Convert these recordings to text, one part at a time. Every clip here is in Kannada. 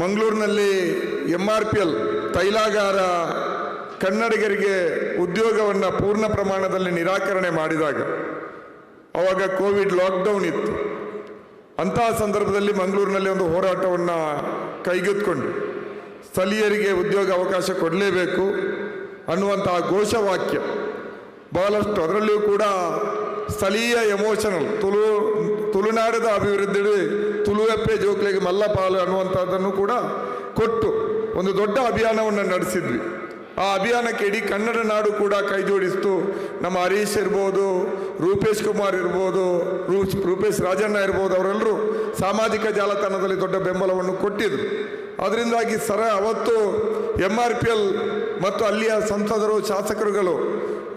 ಮಂಗಳೂರಿನಲ್ಲಿ MRPL ತೈಲಾಗಾರ ಕನ್ನಡಿಗರಿಗೆ ಉದ್ಯೋಗವನ್ನು ಪೂರ್ಣ ಪ್ರಮಾಣದಲ್ಲಿ ನಿರಾಕರಣೆ ಮಾಡಿದಾಗ ಆವಾಗ ಕೋವಿಡ್ ಲಾಕ್ಡೌನ್ ಇತ್ತು. ಅಂತಹ ಸಂದರ್ಭದಲ್ಲಿ ಮಂಗಳೂರಿನಲ್ಲಿ ಒಂದು ಹೋರಾಟವನ್ನು ಕೈಗೆತ್ತಿಕೊಂಡು ಸ್ಥಳೀಯರಿಗೆ ಉದ್ಯೋಗ ಅವಕಾಶ ಕೊಡಲೇಬೇಕು ಅನ್ನುವಂತಹ ಘೋಷವಾಕ್ಯ ಬಹಳಷ್ಟು, ಅದರಲ್ಲಿಯೂ ಕೂಡ ಸ್ಥಳೀಯ ಎಮೋಷನಲ್ ತುಳುನಾಡದ ಅಭಿವೃದ್ಧಿ ತುಳುವೆಪ್ಪೆ ಜೋಕ್ಲೆಗೆ ಮಲ್ಲಪಾಲು ಅನ್ನುವಂಥದ್ದನ್ನು ಕೂಡ ಕೊಟ್ಟು ಒಂದು ದೊಡ್ಡ ಅಭಿಯಾನವನ್ನು ನಡೆಸಿದ್ವಿ. ಆ ಅಭಿಯಾನಕ್ಕೆ ಇಡೀ ಕನ್ನಡ ನಾಡು ಕೂಡ ಕೈ ಜೋಡಿಸ್ತು. ನಮ್ಮ ಹರೀಶ್ ಇರ್ಬೋದು, ರೂಪೇಶ್ ಕುಮಾರ್ ಇರ್ಬೋದು, ರೂಪೇಶ್ ರಾಜಣ್ಣ ಇರ್ಬೋದು, ಅವರೆಲ್ಲರೂ ಸಾಮಾಜಿಕ ಜಾಲತಾಣದಲ್ಲಿ ದೊಡ್ಡ ಬೆಂಬಲವನ್ನು ಕೊಟ್ಟಿದ್ರು. ಅದರಿಂದಾಗಿ ಅವತ್ತು MRPL ಮತ್ತು ಅಲ್ಲಿಯ ಸಂಸದರು, ಶಾಸಕರುಗಳು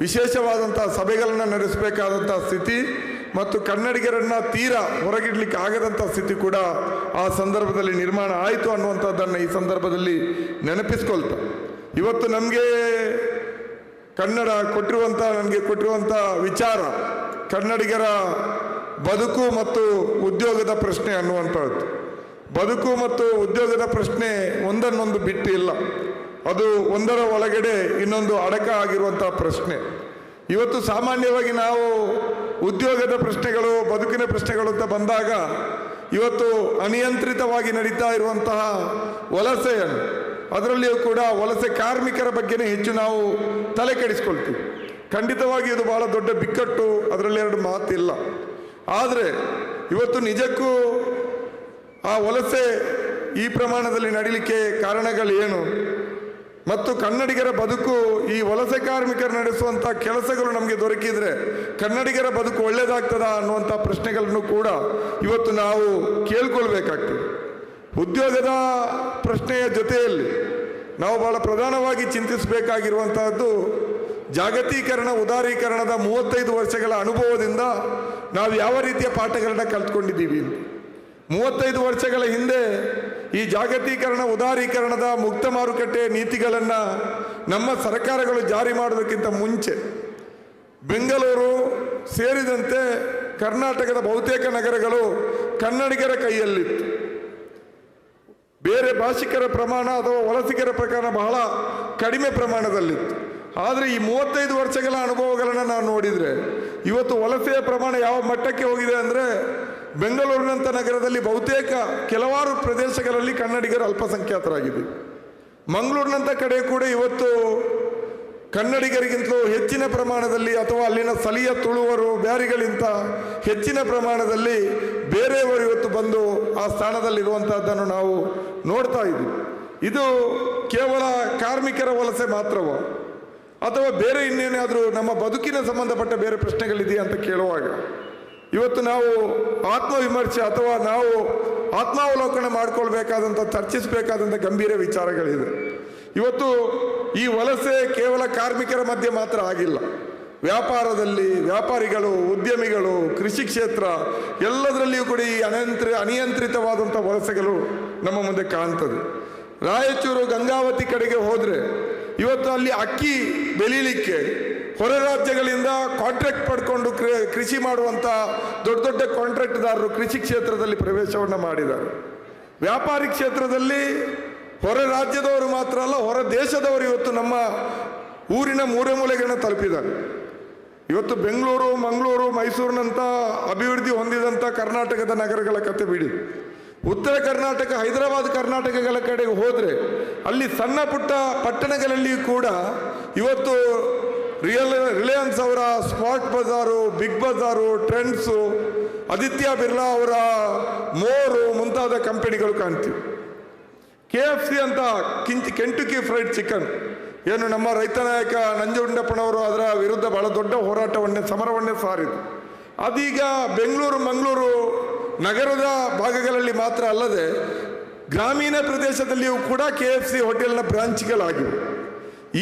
ವಿಶೇಷವಾದಂಥ ಸಭೆಗಳನ್ನು ನಡೆಸಬೇಕಾದಂಥ ಸ್ಥಿತಿ ಮತ್ತು ಕನ್ನಡಿಗರನ್ನು ತೀರಾ ಹೊರಗಿಡ್ಲಿಕ್ಕೆ ಆಗದಂಥ ಸ್ಥಿತಿ ಕೂಡ ಆ ಸಂದರ್ಭದಲ್ಲಿ ನಿರ್ಮಾಣ ಆಯಿತು ಅನ್ನುವಂಥದ್ದನ್ನು ಈ ಸಂದರ್ಭದಲ್ಲಿ ನೆನಪಿಸ್ಕೊಳ್ತಾ, ಇವತ್ತು ನಮಗೆ ನನಗೆ ಕೊಟ್ಟಿರುವಂಥ ವಿಚಾರ ಕನ್ನಡಿಗರ ಬದುಕು ಮತ್ತು ಉದ್ಯೋಗದ ಪ್ರಶ್ನೆ ಅನ್ನುವಂಥದ್ದು. ಬದುಕು ಮತ್ತು ಉದ್ಯೋಗದ ಪ್ರಶ್ನೆ ಒಂದನ್ನೊಂದು ಬಿಟ್ಟು ಇಲ್ಲ, ಅದು ಒಂದರ ಒಳಗಡೆ ಇನ್ನೊಂದು ಅಡಕ ಆಗಿರುವಂಥ ಪ್ರಶ್ನೆ. ಇವತ್ತು ಸಾಮಾನ್ಯವಾಗಿ ನಾವು ಉದ್ಯೋಗದ ಪ್ರಶ್ನೆಗಳು, ಬದುಕಿನ ಪ್ರಶ್ನೆಗಳು ಅಂತ ಬಂದಾಗ ಇವತ್ತು ಅನಿಯಂತ್ರಿತವಾಗಿ ನಡೀತಾ ಇರುವಂತಹ ವಲಸೆಯನ್ನು, ಅದರಲ್ಲಿಯೂ ಕೂಡ ವಲಸೆ ಕಾರ್ಮಿಕರ ಬಗ್ಗೆನೇ ಹೆಚ್ಚು ನಾವು ತಲೆ ಕೆಡಿಸ್ಕೊಳ್ತೀವಿ. ಖಂಡಿತವಾಗಿ ಇದು ಬಹಳ ದೊಡ್ಡ ಬಿಕ್ಕಟ್ಟು, ಅದರಲ್ಲಿ ಎರಡು ಮಾತಿಲ್ಲ. ಆದರೆ ಇವತ್ತು ನಿಜಕ್ಕೂ ಆ ವಲಸೆ ಈ ಪ್ರಮಾಣದಲ್ಲಿ ನಡೀಲಿಕ್ಕೆ ಕಾರಣಗಳೇನು ಮತ್ತು ಕನ್ನಡಿಗರ ಬದುಕು, ಈ ವಲಸೆ ಕಾರ್ಮಿಕರು ನಡೆಸುವಂಥ ಕೆಲಸಗಳು ನಮಗೆ ದೊರಕಿದರೆ ಕನ್ನಡಿಗರ ಬದುಕು ಒಳ್ಳೆಯದಾಗ್ತದ ಅನ್ನುವಂಥ ಪ್ರಶ್ನೆಗಳನ್ನು ಕೂಡ ಇವತ್ತು ನಾವು ಕೇಳ್ಕೊಳ್ಬೇಕಾಗ್ತದೆ. ಉದ್ಯೋಗದ ಪ್ರಶ್ನೆಯ ಜೊತೆಯಲ್ಲಿ ನಾವು ಬಹಳ ಪ್ರಧಾನವಾಗಿ ಚಿಂತಿಸಬೇಕಾಗಿರುವಂತಹದ್ದು ಜಾಗತೀಕರಣ, ಉದಾರೀಕರಣದ 35 ವರ್ಷಗಳ ಅನುಭವದಿಂದ ನಾವು ಯಾವ ರೀತಿಯ ಪಾಠಗಳನ್ನ ಕಲ್ತ್ಕೊಂಡಿದ್ದೀವಿ. 35 ವರ್ಷಗಳ ಹಿಂದೆ ಈ ಜಾಗತೀಕರಣ, ಉದಾರೀಕರಣದ ಮುಕ್ತ ಮಾರುಕಟ್ಟೆ ನೀತಿಗಳನ್ನು ನಮ್ಮ ಸರ್ಕಾರಗಳು ಜಾರಿ ಮಾಡೋದಕ್ಕಿಂತ ಮುಂಚೆ ಬೆಂಗಳೂರು ಸೇರಿದಂತೆ ಕರ್ನಾಟಕದ ಬಹುತೇಕ ನಗರಗಳು ಕನ್ನಡಿಗರ ಕೈಯಲ್ಲಿತ್ತು. ಬೇರೆ ಭಾಷಿಕರ ಪ್ರಮಾಣ ಅಥವಾ ವಲಸಿಗರ ಪ್ರಕಾರ ಬಹಳ ಕಡಿಮೆ ಪ್ರಮಾಣದಲ್ಲಿತ್ತು. ಆದರೆ ಈ 35 ವರ್ಷಗಳ ಅನುಭವಗಳನ್ನು ನಾವು ನೋಡಿದರೆ ಇವತ್ತು ವಲಸೆಯ ಪ್ರಮಾಣ ಯಾವ ಮಟ್ಟಕ್ಕೆ ಹೋಗಿದೆ ಅಂದರೆ, ಬೆಂಗಳೂರಿನಂಥ ನಗರದಲ್ಲಿ ಬಹುತೇಕ ಕೆಲವಾರು ಪ್ರದೇಶಗಳಲ್ಲಿ ಕನ್ನಡಿಗರು ಅಲ್ಪಸಂಖ್ಯಾತರಾಗಿದೆ. ಮಂಗಳೂರಿನಂಥ ಕಡೆ ಕೂಡ ಇವತ್ತು ಕನ್ನಡಿಗರಿಗಿಂತಲೂ ಹೆಚ್ಚಿನ ಪ್ರಮಾಣದಲ್ಲಿ ಅಥವಾ ಅಲ್ಲಿನ ಸ್ಥಳೀಯ ತುಳುವರು, ಬ್ಯಾರಿಗಳಿಂತ ಹೆಚ್ಚಿನ ಪ್ರಮಾಣದಲ್ಲಿ ಬೇರೆಯವರು ಇವತ್ತು ಬಂದು ಆ ಸ್ಥಾನದಲ್ಲಿರುವಂಥದ್ದನ್ನು ನಾವು ನೋಡ್ತಾ ಇದ್ದೀವಿ. ಇದು ಕೇವಲ ಕಾರ್ಮಿಕರ ವಲಸೆ ಮಾತ್ರವೋ ಅಥವಾ ಬೇರೆ ಇನ್ನೇನಾದರೂ ನಮ್ಮ ಬದುಕಿನ ಸಂಬಂಧಪಟ್ಟ ಬೇರೆ ಪ್ರಶ್ನೆಗಳಿದೆಯಾ ಅಂತ ಕೇಳುವಾಗ ಇವತ್ತು ನಾವು ಆತ್ಮವಿಮರ್ಶೆ ಅಥವಾ ನಾವು ಆತ್ಮಾವಲೋಕನ ಮಾಡಿಕೊಳ್ಬೇಕಾದಂಥ, ಚರ್ಚಿಸಬೇಕಾದಂಥ ಗಂಭೀರ ವಿಚಾರಗಳಿದೆ. ಇವತ್ತು ಈ ವಲಸೆ ಕೇವಲ ಕಾರ್ಮಿಕರ ಮಧ್ಯೆ ಮಾತ್ರ ಆಗಿಲ್ಲ, ವ್ಯಾಪಾರದಲ್ಲಿ ವ್ಯಾಪಾರಿಗಳು, ಉದ್ಯಮಿಗಳು, ಕೃಷಿ ಕ್ಷೇತ್ರ ಎಲ್ಲದರಲ್ಲಿಯೂ ಕೂಡ ಈ ಅನಿಯಂತ್ರಿತವಾದಂಥ ವಲಸೆಗಳು ನಮ್ಮ ಮುಂದೆ ಕಾಣ್ತದೆ. ರಾಯಚೂರು, ಗಂಗಾವತಿ ಕಡೆಗೆ ಹೋದರೆ ಇವತ್ತು ಅಲ್ಲಿ ಅಕ್ಕಿ ಬೆಳೀಲಿಕ್ಕೆ ಹೊರ ರಾಜ್ಯಗಳಿಂದ ಕಾಂಟ್ರಾಕ್ಟ್ ಪಡ್ಕೊಂಡು ಕೃಷಿ ಮಾಡುವಂಥ ದೊಡ್ಡ ದೊಡ್ಡ ಕಾಂಟ್ರಾಕ್ಟ್ದಾರರು ಕೃಷಿ ಕ್ಷೇತ್ರದಲ್ಲಿ ಪ್ರವೇಶವನ್ನು ಮಾಡಿದ್ದಾರೆ. ವ್ಯಾಪಾರಿ ಕ್ಷೇತ್ರದಲ್ಲಿ ಹೊರ ರಾಜ್ಯದವರು ಮಾತ್ರ ಅಲ್ಲ, ಹೊರ ದೇಶದವರು ಇವತ್ತು ನಮ್ಮ ಊರಿನ ಮೂಲೆ ಮೂಲೆಗಳನ್ನು ತಲುಪಿದ್ದಾರೆ. ಇವತ್ತು ಬೆಂಗಳೂರು, ಮಂಗಳೂರು, ಮೈಸೂರಿನಂಥ ಅಭಿವೃದ್ಧಿ ಹೊಂದಿದಂಥ ಕರ್ನಾಟಕದ ನಗರಗಳ ಕತೆ ಬಿಡಿ, ಉತ್ತರ ಕರ್ನಾಟಕ, ಹೈದರಾಬಾದ್ ಕರ್ನಾಟಕಗಳ ಕಡೆಗೆ ಹೋದರೆ ಅಲ್ಲಿ ಸಣ್ಣ ಪುಟ್ಟ ಪಟ್ಟಣಗಳಲ್ಲಿಯೂ ಕೂಡ ಇವತ್ತು ರಿಲಯನ್ಸ್ ಅವರ ಸ್ಮಾರ್ಟ್ ಬಜಾರು, ಬಿಗ್ ಬಜಾರು, ಟ್ರೆಂಡ್ಸು, ಆದಿತ್ಯ ಬಿರ್ಲಾ ಅವರ ಮೋರು ಮುಂತಾದ ಕಂಪನಿಗಳು ಕಾಣ್ತೀವಿ. KFC ಅಂತ ಕೆಂಟುಕಿ ಫ್ರೈಡ್ ಚಿಕನ್ ಏನು ನಮ್ಮ ರೈತ ನಾಯಕ ನಂಜುಂಡಪ್ಪನವರು ಅದರ ವಿರುದ್ಧ ಬಹಳ ದೊಡ್ಡ ಸಮರವನ್ನೇ ಸಾರಿತು. ಅದೀಗ ಬೆಂಗಳೂರು, ಮಂಗಳೂರು ನಗರದ ಭಾಗಗಳಲ್ಲಿ ಮಾತ್ರ ಅಲ್ಲದೆ ಗ್ರಾಮೀಣ ಪ್ರದೇಶದಲ್ಲಿಯೂ ಕೂಡ KFC ಹೋಟೆಲ್ನ ಬ್ರಾಂಚ್ಗಳಾಗಿವೆ.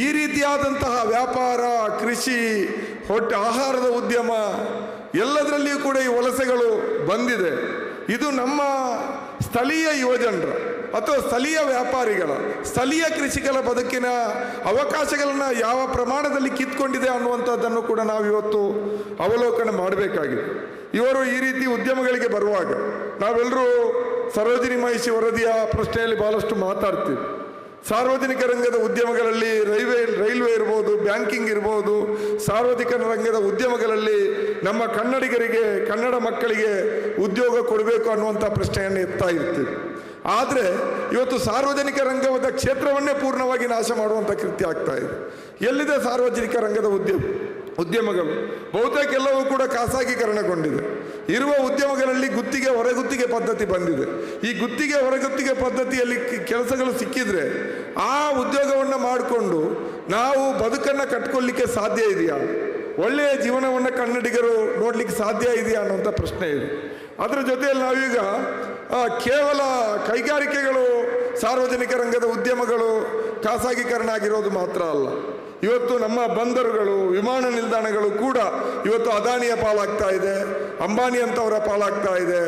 ಈ ರೀತಿಯಾದಂತಹ ವ್ಯಾಪಾರ, ಕೃಷಿ, ಆಹಾರದ ಉದ್ಯಮ ಎಲ್ಲದರಲ್ಲಿಯೂ ಕೂಡ ಈ ವಲಸೆಗಳು ಬಂದಿದೆ. ಇದು ನಮ್ಮ ಸ್ಥಳೀಯ ಯುವಜನರ ಅಥವಾ ಸ್ಥಳೀಯ ವ್ಯಾಪಾರಿಗಳ, ಸ್ಥಳೀಯ ಕೃಷಿಕರ ಬದುಕಿನ ಅವಕಾಶಗಳನ್ನು ಯಾವ ಪ್ರಮಾಣದಲ್ಲಿ ಕಿತ್ಕೊಂಡಿದೆ ಅನ್ನುವಂಥದ್ದನ್ನು ಕೂಡ ನಾವು ಇವತ್ತು ಅವಲೋಕನ ಮಾಡಬೇಕಾಗಿದೆ. ಇವರು ಈ ರೀತಿ ಉದ್ಯಮಗಳಿಗೆ ಬರುವಾಗ ನಾವೆಲ್ಲರೂ ಸರೋಜಿನಿ ಮಹಿಷಿ ವರದಿಯ ಪ್ರಶ್ನೆಯಲ್ಲಿ ಬಹಳಷ್ಟು ಮಾತಾಡ್ತೀವಿ. ಸಾರ್ವಜನಿಕ ರಂಗದ ಉದ್ಯಮಗಳಲ್ಲಿ ರೈಲ್ವೆ ಇರ್ಬೋದು, ಬ್ಯಾಂಕಿಂಗ್ ಇರ್ಬೋದು, ಸಾರ್ವಜನಿಕ ರಂಗದ ಉದ್ಯಮಗಳಲ್ಲಿ ನಮ್ಮ ಕನ್ನಡಿಗರಿಗೆ, ಕನ್ನಡ ಮಕ್ಕಳಿಗೆ ಉದ್ಯೋಗ ಕೊಡಬೇಕು ಅನ್ನುವಂಥ ಪ್ರಶ್ನೆಯನ್ನು ಎತ್ತಾ ಇರ್ತೀವಿ. ಆದರೆ ಇವತ್ತು ಸಾರ್ವಜನಿಕ ರಂಗದ ಕ್ಷೇತ್ರವನ್ನೇ ಪೂರ್ಣವಾಗಿ ನಾಶ ಮಾಡುವಂಥ ಕೃತ್ಯ ಆಗ್ತಾ ಇದೆ. ಎಲ್ಲಿದೆ ಸಾರ್ವಜನಿಕ ರಂಗದ ಉದ್ಯಮಗಳು? ಬಹುತೇಕ ಎಲ್ಲವೂ ಕೂಡ ಖಾಸಗೀಕರಣಗೊಂಡಿದೆ. ಇರುವ ಉದ್ಯಮಗಳಲ್ಲಿ ಗುತ್ತಿಗೆ ಹೊರಗುತ್ತಿಗೆ ಪದ್ಧತಿ ಬಂದಿದೆ. ಈ ಗುತ್ತಿಗೆ ಹೊರಗುತ್ತಿಗೆ ಪದ್ಧತಿಯಲ್ಲಿ ಕೆಲಸಗಳು ಸಿಕ್ಕಿದ್ರೆ ಆ ಉದ್ಯೋಗವನ್ನು ಮಾಡಿಕೊಂಡು ನಾವು ಬದುಕನ್ನು ಕಟ್ಕೊಳ್ಳಿಕ್ಕೆ ಸಾಧ್ಯ ಇದೆಯಾ? ಒಳ್ಳೆಯ ಜೀವನವನ್ನು ಕನ್ನಡಿಗರು ನೋಡಲಿಕ್ಕೆ ಸಾಧ್ಯ ಇದೆಯಾ ಅನ್ನುವಂಥ ಪ್ರಶ್ನೆ ಇದೆ. ಅದರ ಜೊತೆಯಲ್ಲಿ ನಾವೀಗ ಕೇವಲ ಕೈಗಾರಿಕೆಗಳು, ಸಾರ್ವಜನಿಕ ರಂಗದ ಉದ್ಯಮಗಳು ಖಾಸಗೀಕರಣ ಆಗಿರೋದು ಮಾತ್ರ ಅಲ್ಲ, ಇವತ್ತು ನಮ್ಮ ಬಂದರುಗಳು, ವಿಮಾನ ನಿಲ್ದಾಣಗಳು ಕೂಡ ಇವತ್ತು ಅದಾನಿಯ ಪಾಲಾಗ್ತಾ ಇದೆ, ಅಂಬಾನಿ ಅಂತವರ ಪಾಲಾಗ್ತಾ ಇದೆ,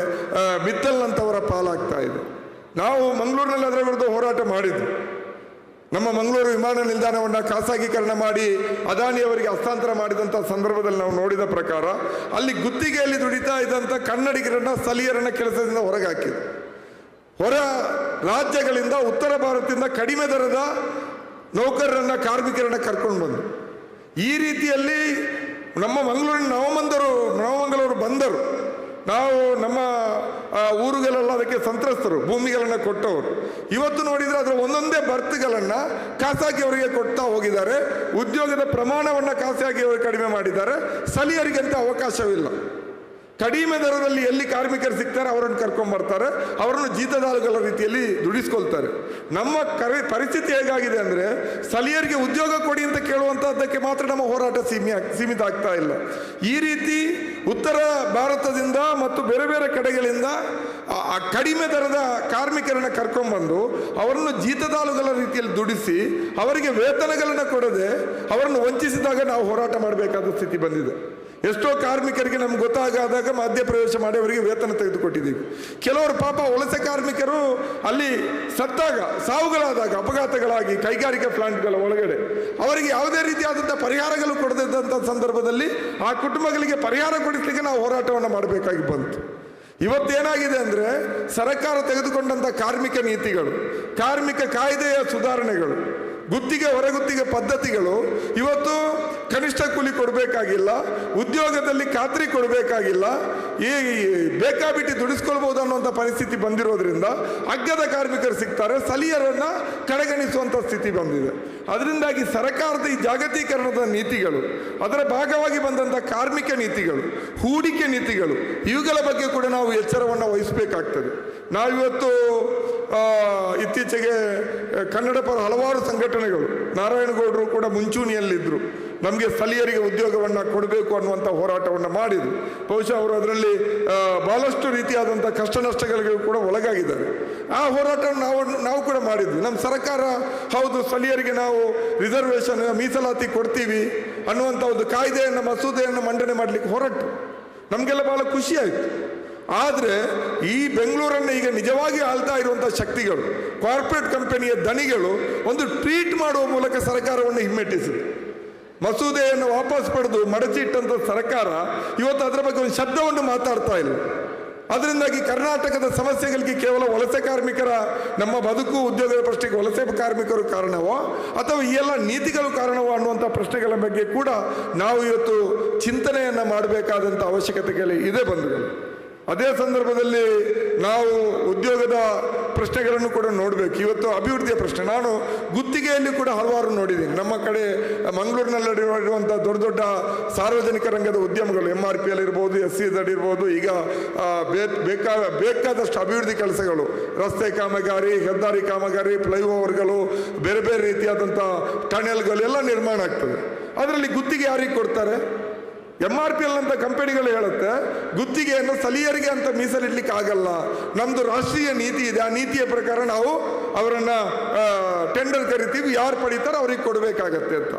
ಮಿತ್ತಲ್ ಅಂತವರ ಪಾಲಾಗ್ತಾ ಇದೆ. ನಾವು ಮಂಗಳೂರಿನಲ್ಲಿ ಅದರ ವಿರುದ್ಧ ಹೋರಾಟ ಮಾಡಿದ್ವಿ. ನಮ್ಮ ಮಂಗಳೂರು ವಿಮಾನ ನಿಲ್ದಾಣವನ್ನು ಖಾಸಗೀಕರಣ ಮಾಡಿ ಅದಾನಿಯವರಿಗೆ ಹಸ್ತಾಂತರ ಮಾಡಿದಂಥ ಸಂದರ್ಭದಲ್ಲಿ ನಾವು ನೋಡಿದ ಪ್ರಕಾರ ಅಲ್ಲಿ ಗುತ್ತಿಗೆಯಲ್ಲಿ ದುಡಿತಾ ಇದ್ದಂಥ ಕನ್ನಡಿಗರನ್ನ, ಸ್ಥಳೀಯರನ್ನ ಕೆಲಸದಿಂದ ಹೊರಗೆ ಹಾಕಿದ್ರು. ಹೊರ ರಾಜ್ಯಗಳಿಂದ, ಉತ್ತರ ಭಾರತದಿಂದ ಕಡಿಮೆ ದರದ ನೌಕರರನ್ನ, ಕಾರ್ಮಿಕರನ್ನ ಕರ್ಕೊಂಡು ಬಂದು ಈ ರೀತಿಯಲ್ಲಿ ನಮ್ಮ ಮಂಗಳೂರಿನ ನವಮಂಗಳೂರು ಬಂದರು. ನಾವು ನಮ್ಮ ಊರುಗಳೆಲ್ಲ ಅದಕ್ಕೆ ಸಂತ್ರಸ್ತರು, ಭೂಮಿಗಳನ್ನು ಕೊಟ್ಟವರು. ಇವತ್ತು ನೋಡಿದರೆ ಅದರ ಒಂದೊಂದೇ ಬರ್ತ್ಗಳನ್ನು ಖಾಸಗಿಯವರಿಗೆ ಕೊಡ್ತಾ ಹೋಗಿದ್ದಾರೆ. ಉದ್ಯೋಗದ ಪ್ರಮಾಣವನ್ನು ಖಾಸಗಿಯವರು ಕಡಿಮೆ ಮಾಡಿದ್ದಾರೆ. ಸ್ಥಳೀಯರಿಗಂತ ಅವಕಾಶವಿಲ್ಲ. ಕಡಿಮೆ ದರದಲ್ಲಿ ಎಲ್ಲಿ ಕಾರ್ಮಿಕರು ಸಿಗ್ತಾರೆ ಅವರನ್ನು ಕರ್ಕೊಂಡ್ಬರ್ತಾರೆ, ಅವರನ್ನು ಜೀತದಾಳುಗಳ ರೀತಿಯಲ್ಲಿ ದುಡಿಸ್ಕೊಳ್ತಾರೆ. ನಮ್ಮ ಪರಿಸ್ಥಿತಿ ಹೇಗಾಗಿದೆ ಅಂದರೆ ಸ್ಥಳೀಯರಿಗೆ ಉದ್ಯೋಗ ಕೊಡಿ ಅಂತ ಕೇಳುವಂಥದ್ದಕ್ಕೆ ಮಾತ್ರ ನಮ್ಮ ಹೋರಾಟ ಸೀಮಿತ ಆಗ್ತಾ ಇಲ್ಲ. ಈ ರೀತಿ ಉತ್ತರ ಭಾರತದಿಂದ ಮತ್ತು ಬೇರೆ ಬೇರೆ ಕಡೆಗಳಿಂದ ಕಡಿಮೆ ದರದ ಕಾರ್ಮಿಕರನ್ನು ಕರ್ಕೊಂಡ್ಬಂದು ಅವರನ್ನು ಜೀತದಾಳುಗಳ ರೀತಿಯಲ್ಲಿ ದುಡಿಸಿ ಅವರಿಗೆ ವೇತನಗಳನ್ನು ಕೊಡದೆ ಅವರನ್ನು ವಂಚಿಸಿದಾಗ ನಾವು ಹೋರಾಟ ಮಾಡಬೇಕಾದ ಸ್ಥಿತಿ ಬಂದಿದೆ. ಎಷ್ಟೋ ಕಾರ್ಮಿಕರಿಗೆ ನಮ್ಗೆ ಗೊತ್ತಾಗದಾಗ ಮಧ್ಯಪ್ರವೇಶ ಮಾಡಿ ಅವರಿಗೆ ವೇತನ ತೆಗೆದುಕೊಟ್ಟಿದ್ದೀವಿ. ಕೆಲವರು ಪಾಪ ವಲಸೆ ಕಾರ್ಮಿಕರು ಅಲ್ಲಿ ಸತ್ತಾಗ, ಸಾವುಗಳಾದಾಗ, ಅಪಘಾತಗಳಾಗಿ ಕೈಗಾರಿಕಾ ಪ್ಲಾಂಟ್ಗಳ ಒಳಗಡೆ ಅವರಿಗೆ ಯಾವುದೇ ರೀತಿಯಾದಂಥ ಪರಿಹಾರಗಳು ಕೊಡದಿದ್ದಂಥ ಸಂದರ್ಭದಲ್ಲಿ ಆ ಕುಟುಂಬಗಳಿಗೆ ಪರಿಹಾರ ಕೊಡಿಸಲಿಕ್ಕೆ ನಾವು ಹೋರಾಟವನ್ನು ಮಾಡಬೇಕಾಗಿ ಬಂತು. ಇವತ್ತೇನಾಗಿದೆ ಅಂದರೆ ಸರ್ಕಾರ ತೆಗೆದುಕೊಂಡಂಥ ಕಾರ್ಮಿಕ ನೀತಿಗಳು, ಕಾರ್ಮಿಕ ಕಾಯ್ದೆಯ ಸುಧಾರಣೆಗಳು, ಗುತ್ತಿಗೆ ಹೊರಗುತ್ತಿಗೆ ಪದ್ಧತಿಗಳು ಇವತ್ತು ಕನಿಷ್ಠ ಕೂಲಿ ಕೊಡಬೇಕಾಗಿಲ್ಲ, ಉದ್ಯೋಗದಲ್ಲಿ ಖಾತ್ರಿ ಕೊಡಬೇಕಾಗಿಲ್ಲ, ಈ ಬೇಕಾಬಿಟ್ಟಿ ದುಡಿಸ್ಕೊಳ್ಬೋದು ಅನ್ನುವಂಥ ಪರಿಸ್ಥಿತಿ ಬಂದಿರೋದ್ರಿಂದ ಅಗ್ಗದ ಕಾರ್ಮಿಕರು ಸಿಗ್ತಾರೆ, ಸ್ಥಳೀಯರನ್ನು ಕಡೆಗಣಿಸುವಂಥ ಸ್ಥಿತಿ ಬಂದಿದೆ. ಅದರಿಂದಾಗಿ ಸರ್ಕಾರದ ಈ ಜಾಗತೀಕರಣದ ನೀತಿಗಳು, ಅದರ ಭಾಗವಾಗಿ ಬಂದಂಥ ಕಾರ್ಮಿಕ ನೀತಿಗಳು, ಹೂಡಿಕೆ ನೀತಿಗಳು, ಇವುಗಳ ಬಗ್ಗೆ ಕೂಡ ನಾವು ಎಚ್ಚರವನ್ನು ವಹಿಸಬೇಕಾಗ್ತದೆ. ನಾವಿವತ್ತು ಇತ್ತೀಚೆಗೆ ಕನ್ನಡ ಪರ ಹಲವಾರು ಸಂಘಟನೆಗಳು, ನಾರಾಯಣಗೌಡರು ಕೂಡ ಮುಂಚೂಣಿಯಲ್ಲಿದ್ದರು, ನಮಗೆ ಸ್ಥಳೀಯರಿಗೆ ಉದ್ಯೋಗವನ್ನು ಕೊಡಬೇಕು ಅನ್ನುವಂಥ ಹೋರಾಟವನ್ನು ಮಾಡಿದರು. ಬಹುಶಃ ಅವರು ಅದರಲ್ಲಿ ಭಾಳಷ್ಟು ರೀತಿಯಾದಂಥ ಕಷ್ಟ ನಷ್ಟಗಳಿಗೆ ಕೂಡ ಒಳಗಾಗಿದ್ದಾರೆ. ಆ ಹೋರಾಟವನ್ನು ನಾವು ಕೂಡ ಮಾಡಿದ್ವಿ. ನಮ್ಮ ಸರ್ಕಾರ ಹೌದು ಸ್ಥಳೀಯರಿಗೆ ನಾವು ರಿಸರ್ವೇಷನ್, ಮೀಸಲಾತಿ ಕೊಡ್ತೀವಿ ಅನ್ನುವಂಥ ಒಂದು ಕಾಯ್ದೆಯನ್ನು, ಮಸೂದೆಯನ್ನು ಮಂಡನೆ ಮಾಡಲಿಕ್ಕೆ ಹೊರಟು ನಮಗೆಲ್ಲ ಭಾಳ ಖುಷಿಯಾಯಿತು. ಆದರೆ ಈ ಬೆಂಗಳೂರನ್ನು ಈಗ ನಿಜವಾಗಿ ಆಳ್ತಾ ಇರುವಂಥ ಶಕ್ತಿಗಳು, ಕಾರ್ಪೊರೇಟ್ ಕಂಪನಿಯ ದಣಿಗಳು ಒಂದು ಟ್ವೀಟ್ ಮಾಡುವ ಮೂಲಕ ಸರ್ಕಾರವನ್ನು ಹಿಮ್ಮೆಟ್ಟಿಸಿದೆ. ಮಸೂದೆಯನ್ನು ವಾಪಸ್ ಪಡೆದು ಮಡಚಿಟ್ಟಂಥ ಸರ್ಕಾರ ಇವತ್ತು ಅದರ ಬಗ್ಗೆ ಒಂದು ಶಬ್ದವನ್ನು ಮಾತಾಡ್ತಾ ಇಲ್ಲ. ಅದರಿಂದಾಗಿ ಕರ್ನಾಟಕದ ಸಮಸ್ಯೆಗಳಿಗೆ ಕೇವಲ ವಲಸೆ ಕಾರ್ಮಿಕರ, ನಮ್ಮ ಬದುಕು ಉದ್ಯೋಗದ ಪ್ರಶ್ನೆಗೆ ವಲಸೆ ಕಾರ್ಮಿಕರು ಕಾರಣವೋ ಅಥವಾ ಈ ಎಲ್ಲ ನೀತಿಗಳು ಕಾರಣವೋ ಅನ್ನುವಂಥ ಪ್ರಶ್ನೆಗಳ ಬಗ್ಗೆ ಕೂಡ ನಾವು ಇವತ್ತು ಚಿಂತನೆಯನ್ನು ಮಾಡಬೇಕಾದಂಥ ಅವಶ್ಯಕತೆಗಳು ಇದೆ ಬಂಧುಗಳು. ಅದೇ ಸಂದರ್ಭದಲ್ಲಿ ನಾವು ಉದ್ಯೋಗದ ಪ್ರಶ್ನೆಗಳನ್ನು ಕೂಡ ನೋಡಬೇಕು. ಇವತ್ತು ಅಭಿವೃದ್ಧಿಯ ಪ್ರಶ್ನೆ, ನಾನು ಗುತ್ತಿಗೆಯಲ್ಲಿ ಕೂಡ ಹಲವಾರು ನೋಡಿದ್ದೀನಿ. ನಮ್ಮ ಕಡೆ ಮಂಗಳೂರಿನಲ್ಲಿರುವಂಥ ದೊಡ್ಡ ದೊಡ್ಡ ಸಾರ್ವಜನಿಕ ರಂಗದ ಉದ್ಯಮಗಳು, MRPL ಇರ್ಬೋದು, SEZ ಇರ್ಬೋದು, ಈಗ ಬೇಕಾದಷ್ಟು ಅಭಿವೃದ್ಧಿ ಕೆಲಸಗಳು, ರಸ್ತೆ ಕಾಮಗಾರಿ, ಹೆದ್ದಾರಿ ಕಾಮಗಾರಿ, ಫ್ಲೈಓವರ್ಗಳು, ಬೇರೆ ಬೇರೆ ರೀತಿಯಾದಂಥ ಟನೆಲ್ಗಳು ಎಲ್ಲ ನಿರ್ಮಾಣ ಆಗ್ತದೆ. ಅದರಲ್ಲಿ ಗುತ್ತಿಗೆ ಯಾರಿಗೆ ಕೊಡ್ತಾರೆ? MRPL ಅಂತ ಕಂಪನಿಗಳು ಹೇಳುತ್ತೆ ಗುತ್ತಿಗೆಯನ್ನು ಸ್ಥಳೀಯರಿಗೆ ಅಂತ ಮೀಸಲಿಡ್ಲಿಕ್ಕೆ ಆಗಲ್ಲ, ನಮ್ಮದು ರಾಷ್ಟ್ರೀಯ ನೀತಿ ಇದೆ, ಆ ನೀತಿಯ ಪ್ರಕಾರ ನಾವು ಅವರನ್ನು ಟೆಂಡರ್ ಕರಿತೀವಿ, ಯಾರು ಪಡಿತಾರೋ ಅವ್ರಿಗೆ ಕೊಡಬೇಕಾಗತ್ತೆ ಅಂತ.